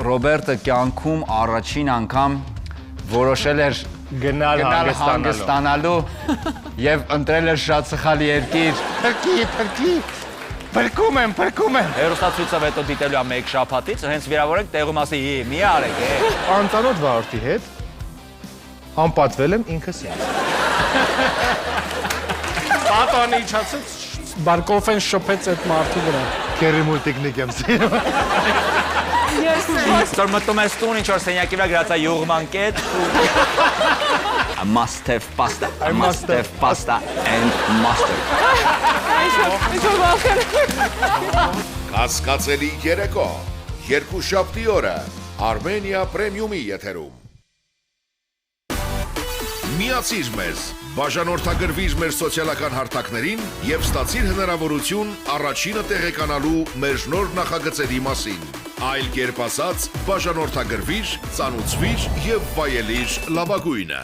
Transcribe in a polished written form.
Ռոբերտը կյանքում առաջին անգամ որոշել էր Գնալ հանգստանալու եւ ընտրել էր շատ սխալ երկիր։ Փրկի, փրկում եմ։ Հերոստացույցը հետո դիտելու է մեկ շաբաթից, հենց վիրավորենք տեղում ասի, մի արեք, Անծանոթ վարորդի հետ անպատվել եմ ինքս ինձ։ Պատանի իջացեց, բարկոֆեն շփեց այդ մարդու վրա։ Կերի մուլտիկնիկ եմ սիրում։ Ստոր մտնում ես տուն, ինչ որ սենյակի վրա գրած է յուղման կետ։ I must have pasta, I must have pasta and mustard։ Կասկածելի երեկո, երկուշաբթի օրը Armenia Premium-ի եթերում։ Միացիր մեզ, բաժանորդագրվիր մեր սոցիալական հարթակներին եւ ստացիր հնարավորություն առաջինը տեղեկանալու մեր նոր նախագծերի մասին։ Այլ կերպ ասած, բաժանորդագրվիր, ծանուցվիր եւ վայելիր լավագույնը։